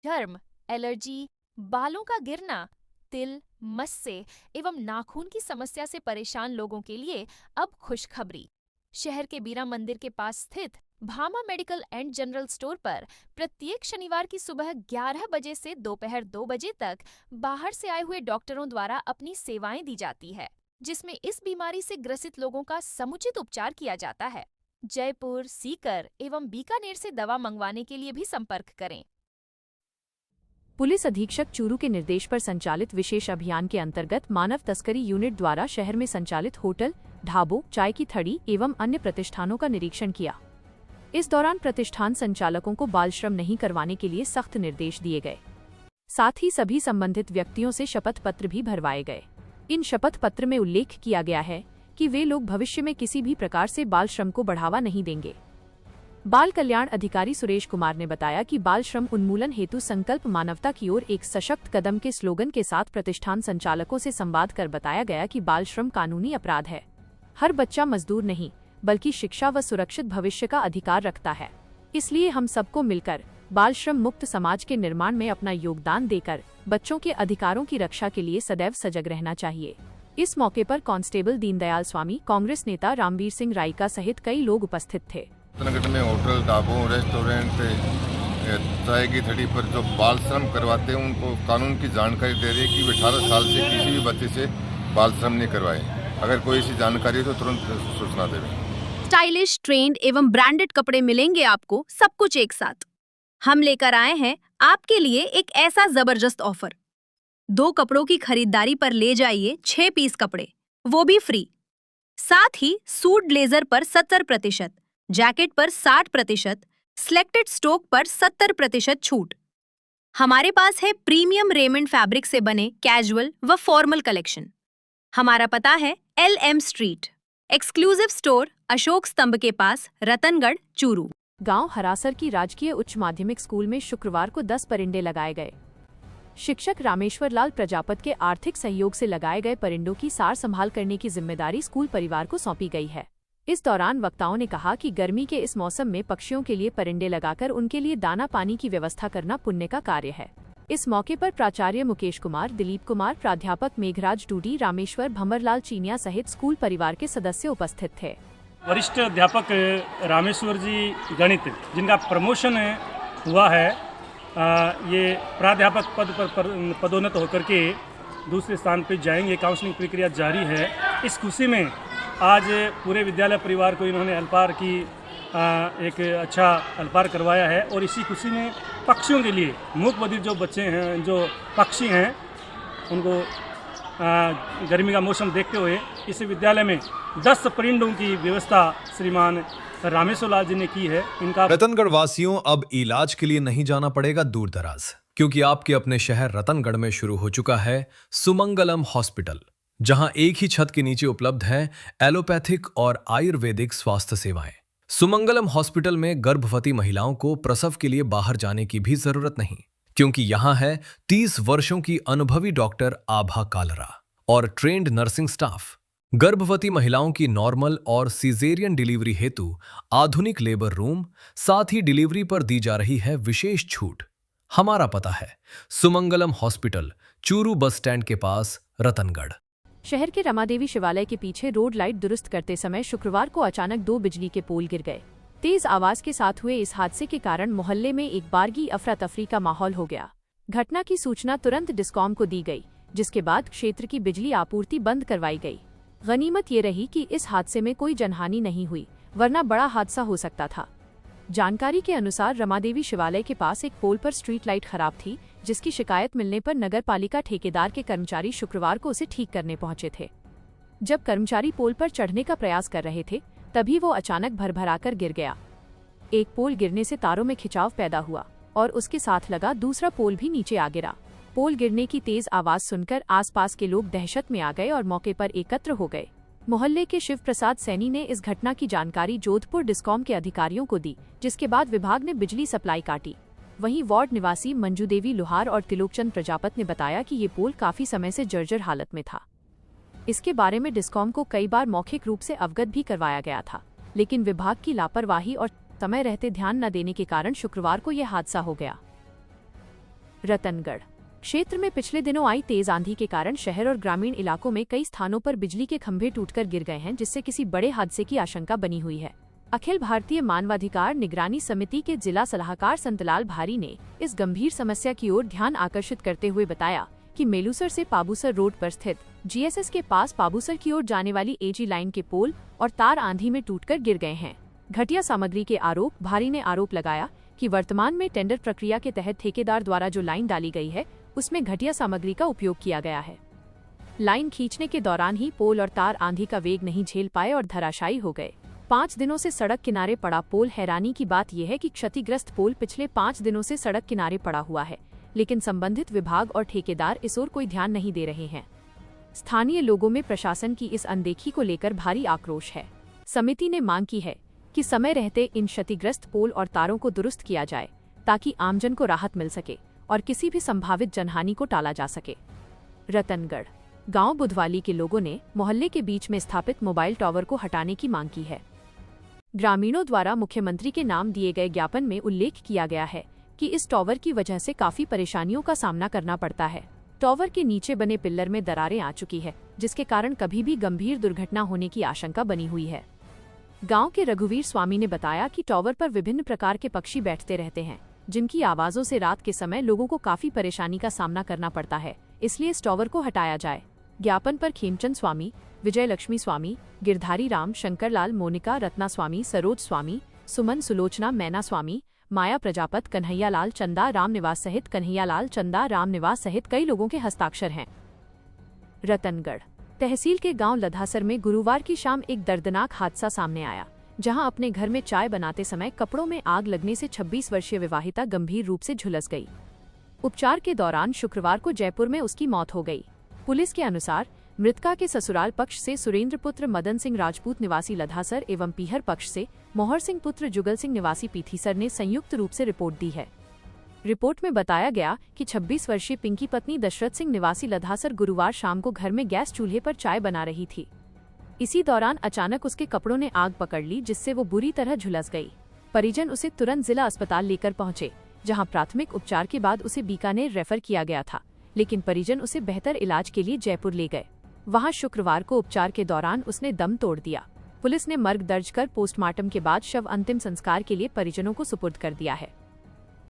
चर्म, एलर्जी, बालों का गिरना, तिल, मस्से एवं नाखून की समस्या से परेशान लोगों के लिए अब खुशखबरी। शहर के बीरा मंदिर के पास स्थित Bhama medical and general store पर प्रत्येक शनिवार की सुबह 11 बजे से दोपहर 2 बजे तक बाहर से आए हुए डॉक्टरों द्वारा अपनी सेवाएं दी जाती है, जिसमें इस बीमारी से ग्रसित लोगों का समुचित उपचार किया जाता है। जयपुर, सीकर एवं बीकानेर से दवा मंगवाने के लिए भी संपर्क करें। पुलिस अधीक्षक चूरू के निर्देश पर संचालित विशेष अभियान के अंतर्गत मानव तस्करी यूनिट द्वारा शहर में संचालित होटल, ढाबों, चाय की थड़ी एवं अन्य प्रतिष्ठानों का निरीक्षण किया। इस दौरान प्रतिष्ठान संचालकों को बाल श्रम नहीं करवाने के लिए सख्त निर्देश दिए गए। साथ ही सभी संबंधित व्यक्तियों से शपथ पत्र भी भरवाए गए। इन शपथ पत्र में उल्लेख किया गया है कि वे लोग भविष्य में किसी भी प्रकार से बाल श्रम को बढ़ावा नहीं देंगे। बाल कल्याण अधिकारी सुरेश कुमार ने बताया कि बाल श्रम उन्मूलन हेतु संकल्प मानवता की ओर एक सशक्त कदम के स्लोगन के साथ प्रतिष्ठान संचालकों से संवाद कर बताया गया कि बाल श्रम कानूनी अपराध है। हर बच्चा मजदूर नहीं बल्कि शिक्षा व सुरक्षित भविष्य का अधिकार रखता है। इसलिए हम सबको मिलकर बाल श्रम मुक्त समाज के निर्माण में अपना योगदान देकर बच्चों के अधिकारों की रक्षा के लिए सदैव सजग रहना चाहिए। इस मौके पर कांस्टेबल दीनदयाल स्वामी, कांग्रेस नेता रामवीर सिंह राइका सहित कई लोग उपस्थित थे। रतनगढ़ में होटल, ढाबों, रेस्टोरेंट, चाय की थड़ी पर जो बाल श्रम करवाते हैं उनको कानून की जानकारी दे रही है कि 18 साल से किसी भी बच्चे से बाल श्रम नहीं करवाए। अगर कोई ऐसी जानकारी हो तो तुरंत सूचना दें। स्टाइलिश, ट्रेंड एवं ब्रांडेड कपड़े मिलेंगे आपको, सब कुछ एक साथ। हम लेकर आए हैं आपके लिए एक ऐसा जबरदस्त ऑफर। 2 कपड़ों की खरीदारी पर ले जाइए 6 पीस कपड़े, वो भी फ्री। साथ ही सूट ब्लेजर पर 70%, जैकेट पर 60%, सिलेक्टेड स्टॉक पर 70% छूट। हमारे पास है प्रीमियम रेमंड फैब्रिक से बने कैजुअल व फॉर्मल कलेक्शन। हमारा पता है LM street, exclusive store, Ashok स्तंभ के पास, रतनगढ़, चूरू। गांव हरासर की राजकीय उच्च माध्यमिक स्कूल में शुक्रवार को 10 परिंदे लगाए गए। शिक्षक रामेश्वर लाल प्रजापत के आर्थिक सहयोग से लगाए गए परिंदों की सार संभाल करने की जिम्मेदारी स्कूल परिवार को सौंपी गई है। इस दौरान वक्ताओं ने कहा कि गर्मी के इस मौसम में पक्षियों के लिए परिंदे लगाकर उनके लिए दाना पानी की व्यवस्था करना पुण्य का कार्य है। इस मौके पर प्राचार्य मुकेश कुमार, दिलीप कुमार, प्राध्यापक मेघराज डूडी, रामेश्वर, भंवरलाल चीनिया सहित स्कूल परिवार के सदस्य उपस्थित थे। वरिष्ठ अध्यापक रामेश्वर जी गणित, जिनका प्रमोशन हुआ है, ये प्राध्यापक पद पर पदोन्नत होकर के दूसरे स्थान पर जाएंगे। काउंसलिंग प्रक्रिया जारी है। इस खुशी में आज पूरे विद्यालय परिवार को इन्होंने अल्पार की एक अच्छा अल्पार करवाया है और इसी खुशी में पक्षियों के लिए मूक बधिर जो बच्चे हैं, जो पक्षी हैं, उनको गर्मी का मौसम देखते हुए इस विद्यालय में 10 परिंदों की व्यवस्था श्रीमान रामेश्वर लाल जी ने की है। इनका रतनगढ़ वासियों, अब इलाज के लिए नहीं जाना पड़ेगा दूर दराज, क्योंकि आपके अपने शहर रतनगढ़ में शुरू हो चुका है सुमंगलम हॉस्पिटल, जहां एक ही छत के नीचे उपलब्ध है एलोपैथिक और आयुर्वेदिक स्वास्थ्य सेवाएं। सुमंगलम हॉस्पिटल में गर्भवती महिलाओं को प्रसव के लिए बाहर जाने की भी जरूरत नहीं, क्योंकि यहां है 30 वर्षों की अनुभवी डॉक्टर आभा कालरा और ट्रेंड नर्सिंग स्टाफ। गर्भवती महिलाओं की नॉर्मल और सीजेरियन डिलीवरी हेतु आधुनिक लेबर रूम, साथ ही डिलीवरी पर दी जा रही है विशेष छूट। हमारा पता है Sumangalam hospital, Churu bus stand के पास, रतनगढ़। शहर के रमादेवी शिवालय के पीछे रोड लाइट दुरुस्त करते समय शुक्रवार को अचानक 2 बिजली के पोल गिर गए। तेज आवाज के साथ हुए इस हादसे के कारण मोहल्ले में एक बारगी अफरा तफरी का माहौल हो गया। घटना की सूचना तुरंत डिस्कॉम को दी गई, जिसके बाद क्षेत्र की बिजली आपूर्ति बंद करवाई गई। गनीमत ये रही कि इस हादसे में कोई जनहानि नहीं हुई, वरना बड़ा हादसा हो सकता था। जानकारी के अनुसार रमादेवी शिवालय के पास एक पोल पर स्ट्रीट लाइट खराब थी, जिसकी शिकायत मिलने पर नगर पालिका ठेकेदार के कर्मचारी शुक्रवार को उसे ठीक करने पहुंचे थे। जब कर्मचारी पोल पर चढ़ने का प्रयास कर रहे थे, तभी वो अचानक भरभराकर गिर गया। एक पोल गिरने से तारों में खिंचाव पैदा हुआ और उसके साथ लगा दूसरा पोल भी नीचे आ गिरा। पोल गिरने की तेज आवाज सुनकर आसपास के लोग दहशत में आ गए और मौके पर एकत्र हो गए। मोहल्ले के शिव प्रसाद सैनी ने इस घटना की जानकारी जोधपुर डिस्कॉम के अधिकारियों को दी, जिसके बाद विभाग ने बिजली सप्लाई काटी। वहीं वार्ड निवासी मंजू देवी लोहार और तिलोकचंद प्रजापत ने बताया कि ये पोल काफी समय से जर्जर हालत में था। इसके बारे में डिस्कॉम को कई बार मौखिक रूप से अवगत भी करवाया गया था, लेकिन विभाग की लापरवाही और समय रहते ध्यान न देने के कारण शुक्रवार को यह हादसा हो गया। रतनगढ़ क्षेत्र में पिछले दिनों आई तेज आंधी के कारण शहर और ग्रामीण इलाकों में कई स्थानों पर बिजली के खंभे टूटकर गिर गए हैं, जिससे किसी बड़े हादसे की आशंका बनी हुई है। अखिल भारतीय मानवाधिकार निगरानी समिति के जिला सलाहकार संतलाल भारी ने इस गंभीर समस्या की ओर ध्यान आकर्षित करते हुए बताया कि मेलूसर से पाबूसर रोड पर स्थित GSS के पास पाबूसर की ओर जाने वाली AG लाइन के पोल और तार आंधी में टूटकर गिर गए हैं। घटिया सामग्री के आरोप भारी ने आरोप लगाया कि वर्तमान में टेंडर प्रक्रिया के तहत ठेकेदार द्वारा जो लाइन डाली गई है उसमें घटिया सामग्री का उपयोग किया गया है। लाइन खींचने के दौरान ही पोल और तार आंधी का वेग नहीं झेल पाए और धराशायी हो गए। 5 दिनों से सड़क किनारे पड़ा पोल। हैरानी की बात यह है कि क्षतिग्रस्त पोल पिछले 5 दिनों से सड़क किनारे पड़ा हुआ है, लेकिन संबंधित विभाग और ठेकेदार इस ओर कोई ध्यान नहीं दे रहे हैं। स्थानीय लोगों में प्रशासन की इस अनदेखी को लेकर भारी आक्रोश है। समिति ने मांग की है कि समय रहते इन क्षतिग्रस्त पोल और तारों को दुरुस्त किया जाए ताकि आमजन को राहत मिल सके और किसी भी संभावित जनहानि को टाला जा सके। रतनगढ़ गांव बुधवाली के लोगों ने मोहल्ले के बीच में स्थापित मोबाइल टावर को हटाने की मांग की है। ग्रामीणों द्वारा मुख्यमंत्री के नाम दिए गए ज्ञापन में उल्लेख किया गया है कि इस टावर की वजह से काफी परेशानियों का सामना करना पड़ता है। टावर के नीचे बने पिल्लर में दरारें आ चुकी है, जिसके कारण कभी भी गंभीर दुर्घटना होने की आशंका बनी हुई है। गांव के रघुवीर स्वामी ने बताया कि टावर पर विभिन्न प्रकार के पक्षी बैठते रहते हैं, जिनकी आवाजों से रात के समय लोगों को काफी परेशानी का सामना करना पड़ता है, इसलिए इस टावर को हटाया जाए। ज्ञापन पर खेमचंद स्वामी, विजय लक्ष्मी स्वामी, गिरधारी राम, शंकरलाल, मोनिका, रत्ना स्वामी, सरोज स्वामी, सुमन, सुलोचना, मैना स्वामी, माया प्रजापत, कन्हैयालाल चंदा राम निवास सहित कन्हैयालाल चंदा राम निवास सहित कई लोगों के हस्ताक्षर हैं। रतनगढ़ तहसील के गांव लधासर में गुरुवार की शाम एक दर्दनाक हादसा सामने आया, जहां अपने घर में चाय बनाते समय कपड़ों में आग लगने से 26 वर्षीय विवाहिता गंभीर रूप से झुलस गई। उपचार के दौरान शुक्रवार को जयपुर में उसकी मौत हो गई। पुलिस के अनुसार मृतका के ससुराल पक्ष से सुरेंद्र पुत्र मदन सिंह राजपूत निवासी लधासर एवं पीहर पक्ष से मोहर सिंह पुत्र जुगल सिंह निवासी पीथीसर ने संयुक्त रूप से रिपोर्ट दी है। रिपोर्ट में बताया गया कि 26 वर्षीय पिंकी पत्नी दशरथ सिंह निवासी लधासर गुरुवार शाम को घर में गैस चूल्हे पर चाय बना रही थी। इसी दौरान अचानक उसके कपड़ों ने आग पकड़ ली, जिससे वो बुरी तरह झुलस गई। परिजन उसे तुरंत जिला अस्पताल लेकर पहुंचे, जहां प्राथमिक उपचार के बाद उसे बीकानेर रेफर किया गया था, लेकिन परिजन उसे बेहतर इलाज के लिए जयपुर ले गए। वहां शुक्रवार को उपचार के दौरान उसने दम तोड़ दिया। पुलिस ने मर्ग दर्ज कर पोस्टमार्टम के बाद शव अंतिम संस्कार के लिए परिजनों को सुपुर्द कर दिया है।